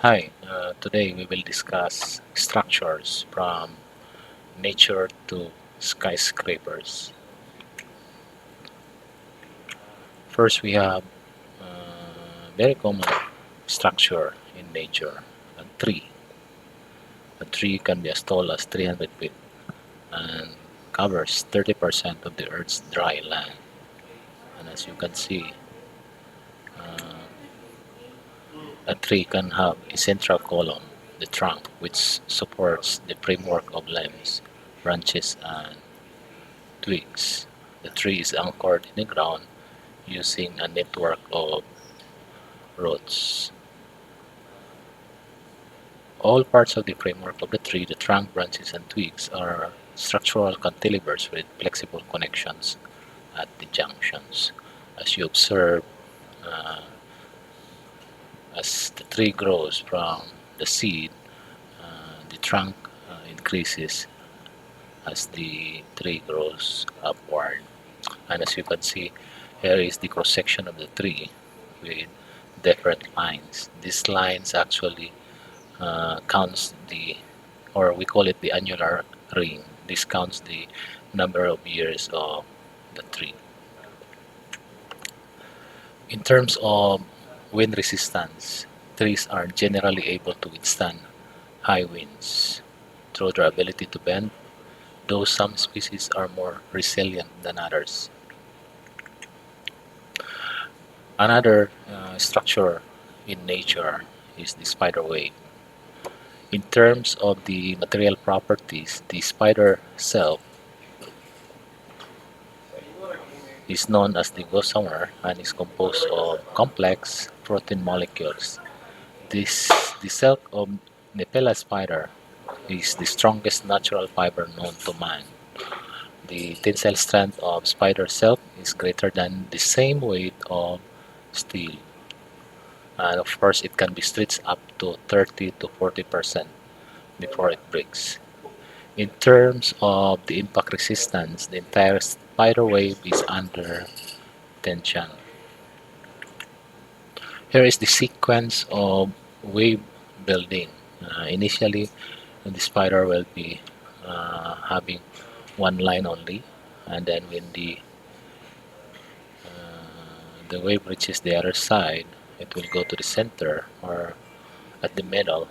Hi, today we will discuss structures from nature to skyscrapers. First, we have very common structure in nature, a tree. A tree can be as tall as 300 feet and covers 30% of the Earth's dry land. And as you can see, uh, a tree can have a central column, the trunk, which supports the framework of limbs, branches, and twigs. The tree is anchored in the ground using a network of roots. All parts of the framework of the tree, the trunk, branches, and twigs, are structural cantilevers with flexible connections at the junctions. As you observe, uh, as the tree grows from the seed, the trunk increases as the tree grows upward. And as you can see, here is the cross section of the tree with different lines. These lines actually counts the, or we call it the annular ring. This counts the number of years of the tree. In terms of wind resistance, trees are generally able to withstand high winds through their ability to bend, though some species are more resilient than others. Another structure in nature is the spider web. In terms of the material properties, the spider cell is known as the gossamer and is composed of complex protein molecules. The silk of Nepela spider is the strongest natural fiber known to man. The tensile strength of spider silk is greater than the same weight of steel, and of course it can be stretched up to 30 to 40% before it breaks. In terms of the impact resistance, the entire spider web is under tension. Here is the sequence of wave building. Initially, the spider will be having one line only, and then when the wave reaches the other side, it will go to the center or at the middle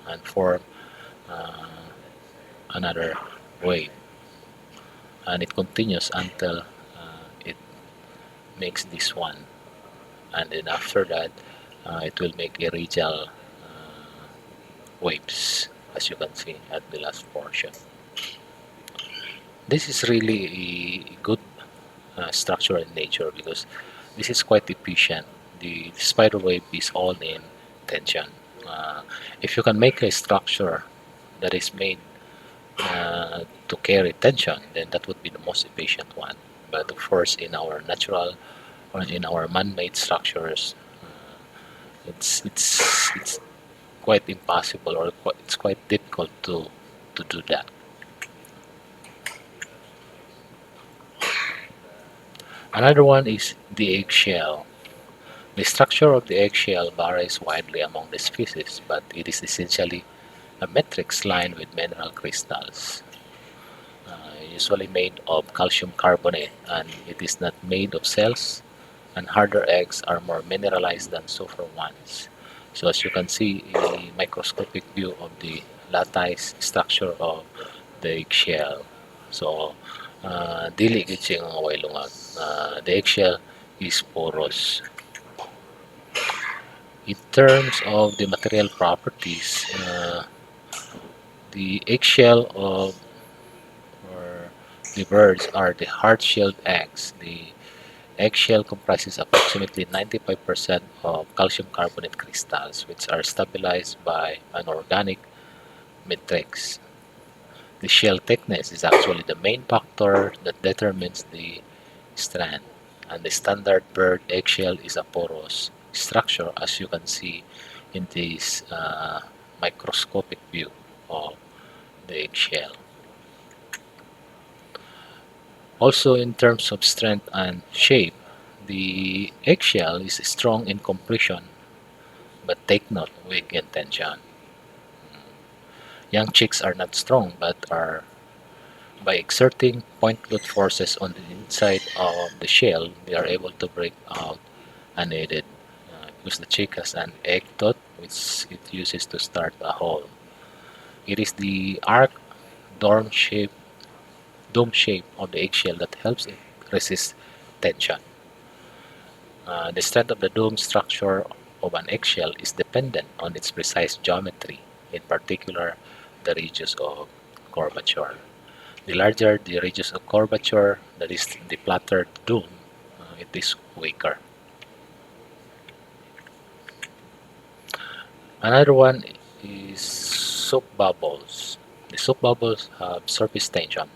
and form uh, another wave, and it continues until it makes this one, and then after that it will make a radial waves, as you can see at the last portion. This is really a good structure in nature because this is quite efficient. The spider web is all in tension. Uh, if you can make a structure that is made to carry tension, then that would be the most efficient one. But of course, in our natural or in our man-made structures, it's quite impossible, or it's quite difficult to do that. Another one is the eggshell. The structure of the eggshell varies widely among the species, but it is essentially a matrix lined with mineral crystals, usually made of calcium carbonate, and it is not made of cells, and harder eggs are more mineralized than softer ones. So as you can see, a microscopic view of the lattice structure of the eggshell. So, dili gid siya nga way lungag. The eggshell is porous. In terms of the material properties, the eggshell of or the birds are the hard-shelled eggs. The eggshell comprises approximately 95% of calcium carbonate crystals, which are stabilized by an organic matrix. The shell thickness is actually the main factor that determines the strand, and the standard bird eggshell is a porous structure, as you can see in this microscopic view of the eggshell. Also, in terms of strength and shape, the eggshell is strong in compression but take note, weak in tension. Young chicks are not strong, but are by exerting point load forces on the inside of the shell, they are able to break out unaided. Because the chick has an egg tooth, which it uses to start a hole. It is the arc dome shape of the eggshell that helps it resist tension. The strength of the dome structure of an eggshell is dependent on its precise geometry, in particular the radius of curvature. The larger the radius of curvature, that is the flatter the dome, it is weaker. Another one is soap bubbles. The soap bubbles have surface tension.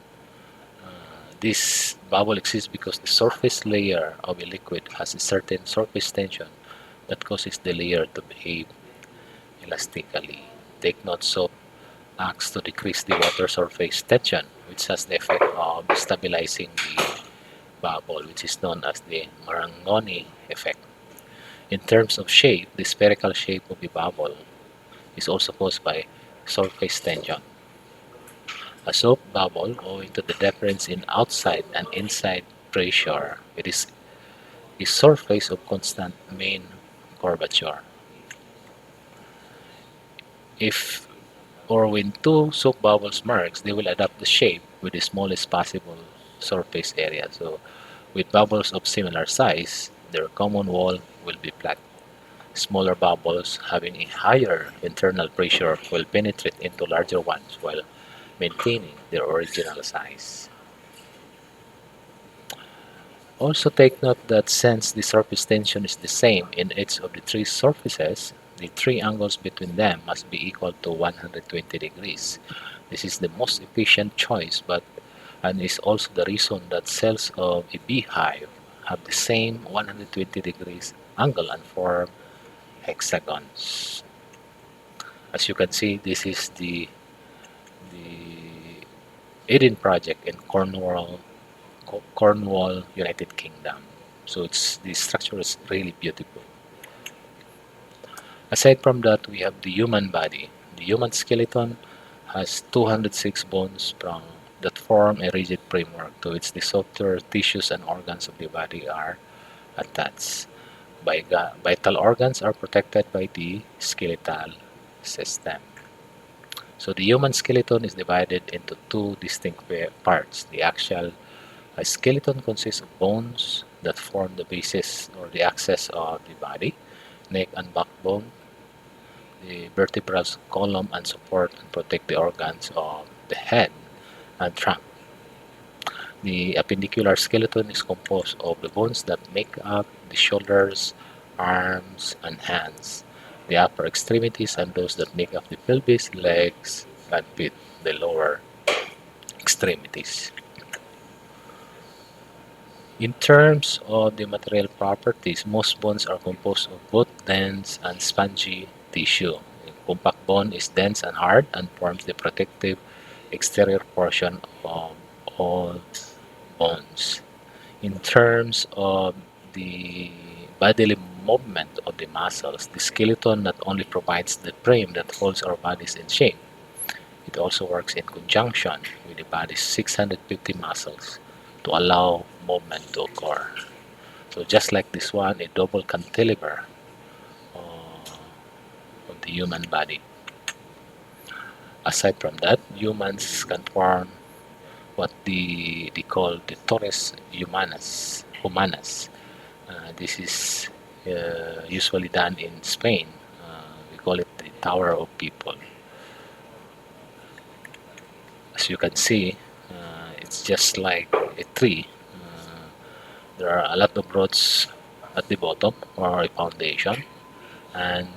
This bubble exists because the surface layer of a liquid has a certain surface tension that causes the layer to behave elastically. Take note, soap acts to decrease the water surface tension, which has the effect of stabilizing the bubble, which is known as the Marangoni effect. In terms of shape, the spherical shape of the bubble is also caused by surface tension. A soap bubble, owing to the difference in outside and inside pressure, it is a surface of constant mean curvature. If or when two soap bubbles merge, they will adapt the shape with the smallest possible surface area. So, with bubbles of similar size, their common wall will be flat. Smaller bubbles having a higher internal pressure will penetrate into larger ones while maintaining their original size. Also take note that since the surface tension is the same in each of the three surfaces, the three angles between them must be equal to 120 degrees. This is the most efficient choice, but and is also the reason that cells of a beehive have the same 120 degrees angle and form hexagons. As you can see, this is the Eden project in Cornwall, United Kingdom. So it's the structure is really beautiful. Aside from that, we have the human body. The human skeleton has 206 bones that form a rigid framework to which the softer tissues and organs of the body are attached. Vital organs are protected by the skeletal system. So the human skeleton is divided into two distinct parts. The axial skeleton consists of bones that form the basis or the axis of the body, neck and backbone, the vertebral column and support and protect the organs of the head and trunk. The appendicular skeleton is composed of the bones that make up the shoulders, arms, and hands, the upper extremities, and those that make up the pelvis, legs, and feet, the lower extremities. In terms of the material properties, most bones are composed of both dense and spongy tissue. A compact bone is dense and hard and forms the protective exterior portion of all bones. In terms of the bodily movement of the muscles, the skeleton not only provides the frame that holds our bodies in shape, it also works in conjunction with the body's 650 muscles to allow movement to occur. So just like this one, a double cantilever of the human body. Aside from that, humans can form what they call the Torres Humanas. This is usually done in Spain. We call it the Tower of People. As you can see, it's just like a tree. There are a lot of roots at the bottom or a foundation, and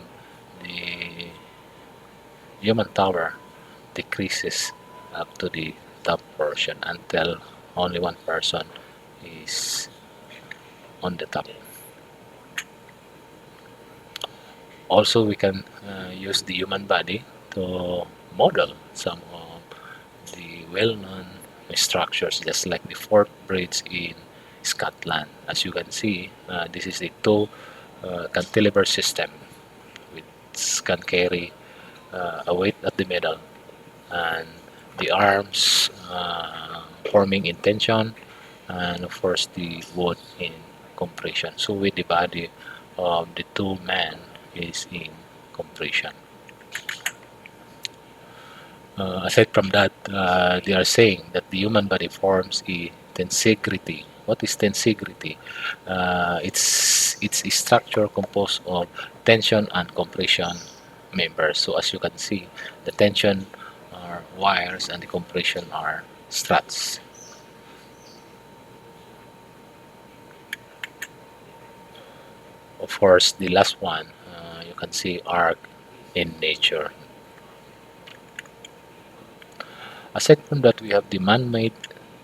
the human tower decreases up to the top portion until only one person is on the top. Also, we can use the human body to model some of the well-known structures, just like the Fort Bridge in Scotland. As you can see, this is a two cantilever system with can carry a weight at the middle, and the arms forming in tension, and of course the wood in compression. So with the body of the two men is in compression. Aside from that, they are saying that the human body forms a tensegrity. What is tensegrity? It's a structure composed of tension and compression members. So as you can see, the tension are wires and the compression are struts. Of course, the last one, you can see arc in nature. Aside from that, we have the man-made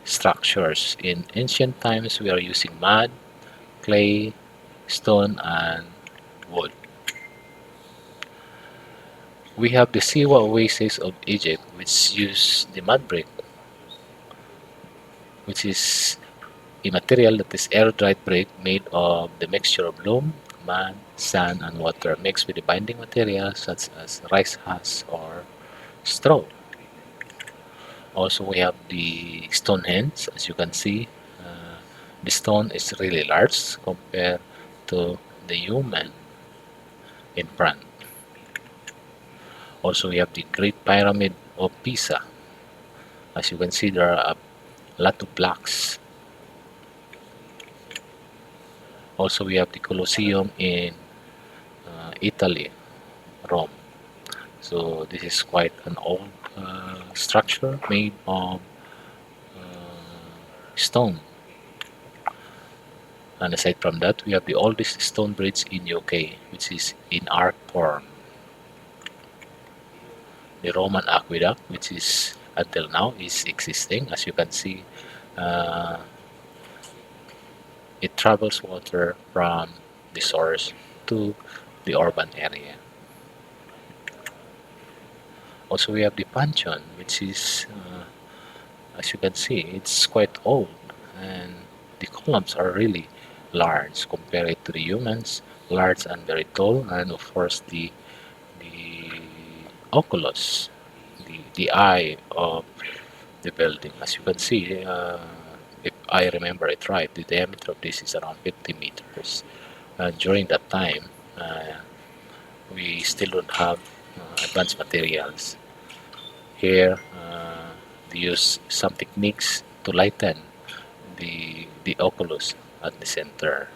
structures. In ancient times, we are using mud, clay, stone, and wood. We have the Siwa oasis of Egypt, which use the mud brick, which is a material that is air-dried brick made of the mixture of loam, mud, sand, and water mixed with the binding materials such as rice husk or straw. Also, we have the Stonehenge. As you can see, the stone is really large compared to the human in front. Also, we have the Great Pyramid of Pisa. As you can see, there are a lot of blocks. Also, we have the Colosseum in Italy, Rome. So this is quite an old structure made of stone. And aside from that, we have the oldest stone bridge in UK, which is in arc form. The Roman Aqueduct, which is until now is existing. As you can see, uh, it travels water from the source to the urban area. Also, we have the Pantheon, which is, as you can see, it's quite old, and the columns are really large compared to the humans, large and very tall, and of course the oculus, the eye of the building. As you can see, if I remember it right, the diameter of this is around 50 meters. During that time, we still don't have advanced materials. Here, they use some techniques to lighten the oculus at the center.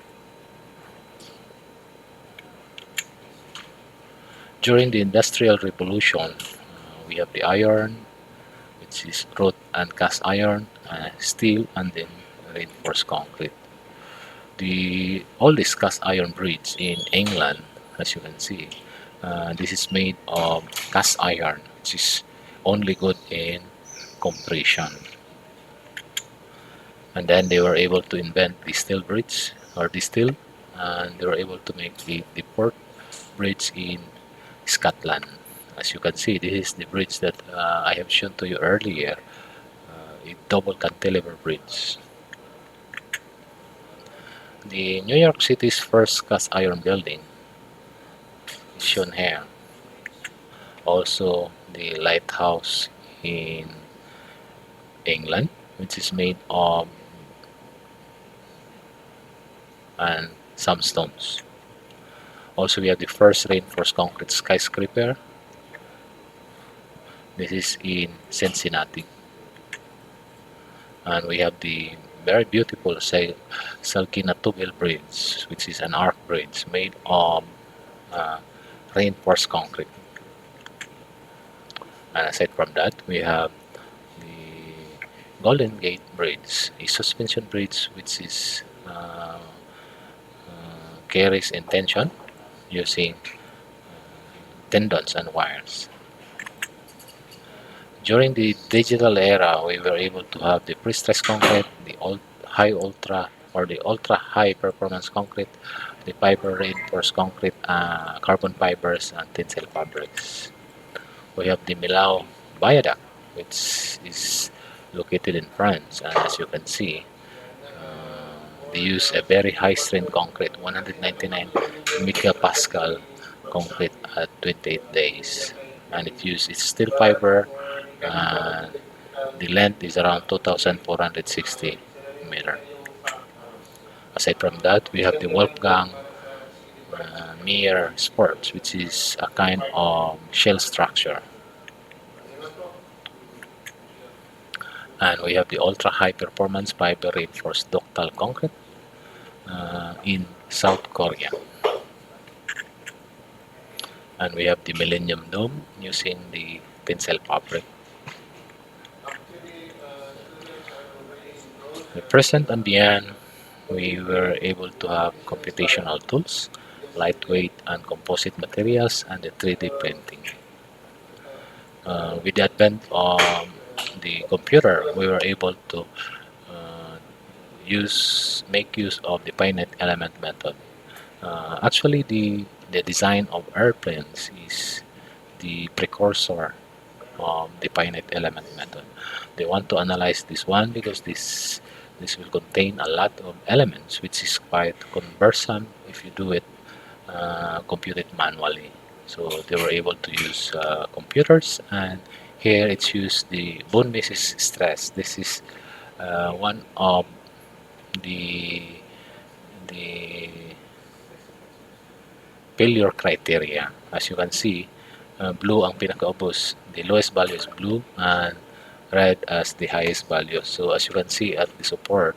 During the Industrial Revolution, we have the iron, which is wrought and cast iron, steel, and then reinforced concrete. The oldest cast iron bridge in England, as you can see, this is made of cast iron, which is only good in compression. And then they were able to invent the steel bridge or the steel, and they were able to make the port bridge in Scotland. As you can see, this is the bridge that I have shown to you earlier, a double cantilever bridge. The New York City's first cast iron building is shown here. Also, the Lighthouse in England, which is made of and some stones. Also, we have the first reinforced concrete skyscraper. This is in Cincinnati. And we have the very beautiful Salkinatubel Bridge, which is an arc bridge made of reinforced concrete. And aside from that, we have the Golden Gate Bridge, a suspension bridge which is carries in tension using tendons and wires. During the digital era, we were able to have the pre-stressed concrete, the high ultra or the ultra high performance concrete, the fiber reinforced concrete, carbon fibers, and tensile fabrics. We have the Millau Viaduct, which is located in France, and as you can see, they use a very high strength concrete, 199 megapascal concrete at 28 days. And it's steel fiber. Uh, the length is around 2,460 meter. Aside from that, we have the Wolfgang Meyer Sports, which is a kind of shell structure. And we have the ultra high performance fiber reinforced ductile concrete in South Korea. And we have the Millennium Dome using the pencil fabric. The present and beyond, we were able to have computational tools, lightweight and composite materials, and the 3D printing. With the advent of the computer, we were able to uh, make use of the finite element method. Actually, the design of airplanes is the precursor of the finite element method. They want to analyze this one because this will contain a lot of elements, which is quite cumbersome if you do it compute it manually. So they were able to use computers, and here it's used the bone basis stress. This is one of the the failure criteria. As you can see, blue ang pinakaubos. The lowest value is blue and red as the highest value. So as you can see at the support,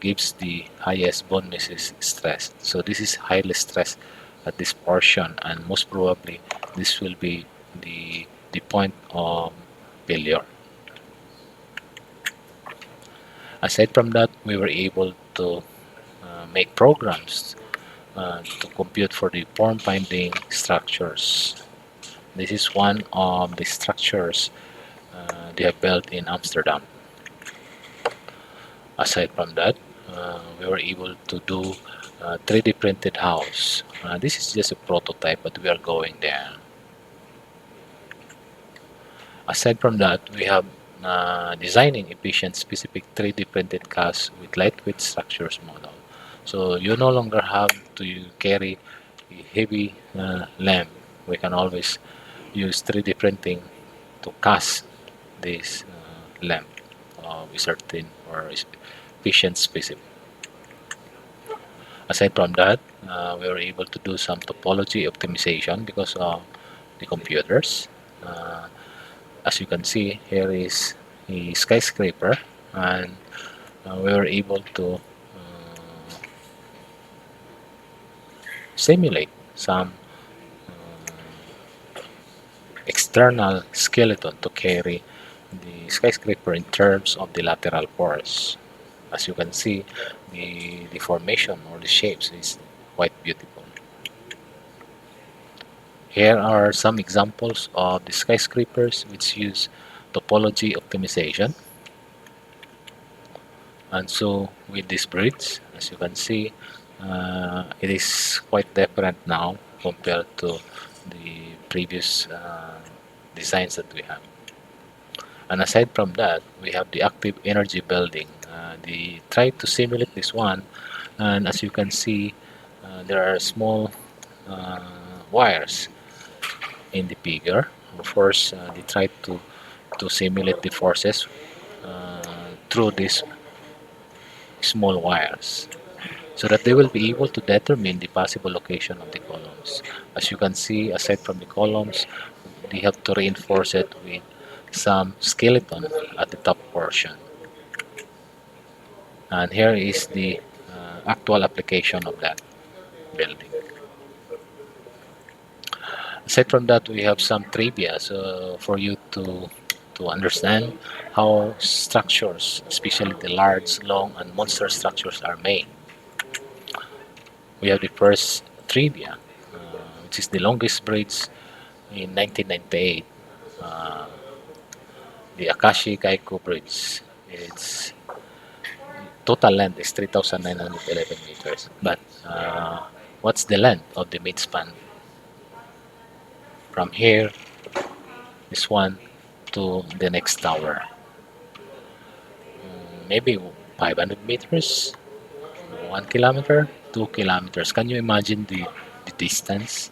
gives the highest bone basis stress. So this is highly stressed at this portion, and most probably this will be the point of failure. Aside from that, we were able to make programs to compute for the form finding structures. This is one of the structures they have built in Amsterdam. Aside from that, we were able to do 3D printed house. This is just a prototype, but we are going there. Aside from that, we have designing efficient specific 3D printed cast with lightweight structures model. So you no longer have to carry a heavy lamp. We can always use 3D printing to cast this lamp of a certain or efficient specific. Aside from that, we were able to do some topology optimization because of the computers. As you can see, here is a skyscraper, and we were able to simulate some external skeleton to carry the skyscraper in terms of the lateral force. As you can see, the formation or the shapes is quite beautiful. Here are some examples of the skyscrapers which use topology optimization. And so with this bridge, as you can see, it is quite different now compared to the previous designs that we have. And aside from that, we have the active energy building. They try to simulate this one, and as you can see, there are small wires in the figure. Of course, they try to simulate the forces through these small wires, so that they will be able to determine the possible location of the columns. As you can see, aside from the columns, they have to reinforce it with some skeleton at the top portion. And here is the actual application of that building. Aside from that, we have some trivia so for you to understand how structures, especially the large, long, and monster structures, are made. We have the first trivia, which is the longest bridge in 1998, the Akashi Kaiku Bridge. Its total length is 3,911 meters. But what's the length of the midspan from here, this one, to the next tower? Maybe 500 meters, 1 kilometer, 2 kilometers. Can you imagine the the distance.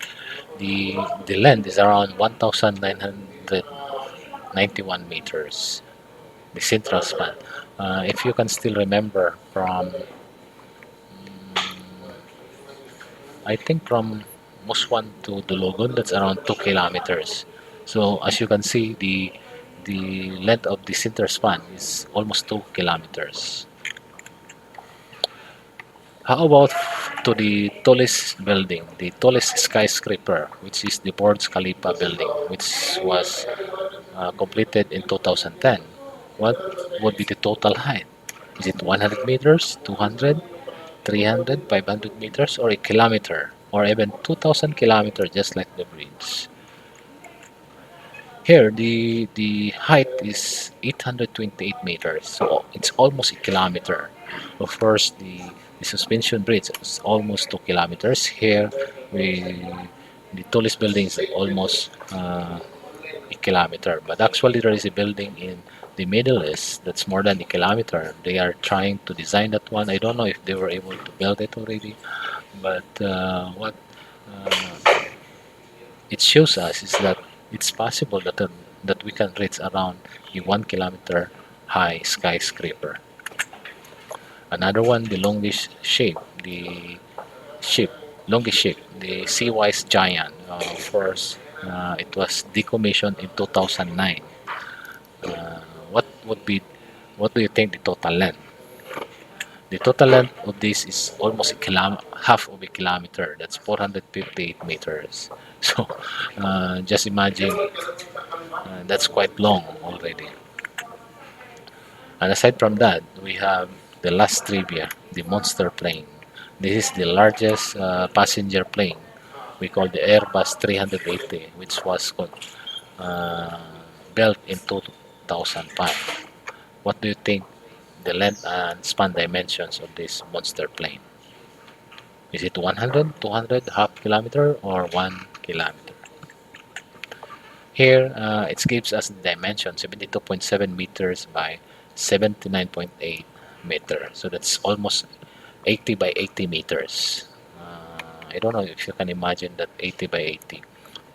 The length is around 1,991 meters. The central span. If you can still remember from, I think from Muswan to Dulugun, that's around 2 kilometers. So as you can see, the length of the center span is almost 2 kilometers. How about to the tallest building, the tallest skyscraper, which is the Burj Khalifa building, which was completed in 2010? What would be the total height? Is it 100 meters, 200, 300, 500 meters, or a kilometer, or even 2,000 kilometers, just like the bridge? Here, the height is 828 meters, so it's almost a kilometer. Of course, the suspension bridge is almost 2 kilometers. Here, we the tallest building is almost a kilometer. But actually, there is a building in the Middle East that's more than a kilometer. They are trying to design that one. I don't know if they were able to build it already, but what it shows us is that it's possible that we can reach around a 1 kilometer high skyscraper. Another one, the longest shape, ship, longest ship, the Seawise Giant. Of course, it was decommissioned in 2009. Uh, what would be, what do you think the total length? The total length of this is almost half of a kilometer. That's 458 meters. So just imagine, that's quite long already. And aside from that, we have the last trivia, the monster plane. This is the largest passenger plane. We call the Airbus 380, which was uh, built in 2005. What do you think the length and span dimensions of this monster plane? Is it 100, 200, half kilometer, or 1 kilometer? Here, it gives us the dimension 72.7 meters by 79.8 meter. So that's almost 80 by 80 meters. I don't know if you can imagine that 80 by 80.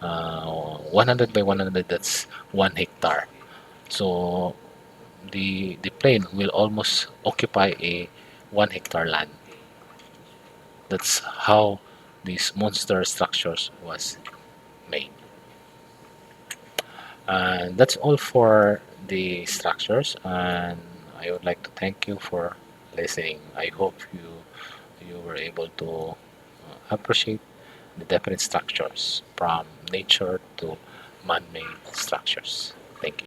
100 by 100, that's 1 hectare. So the plane will almost occupy a 1 hectare land. That's how these monster structures was made. And that's all for the structures, and I would like to thank you for listening. I hope you were able to appreciate the different structures from nature to man-made structures. Thank you.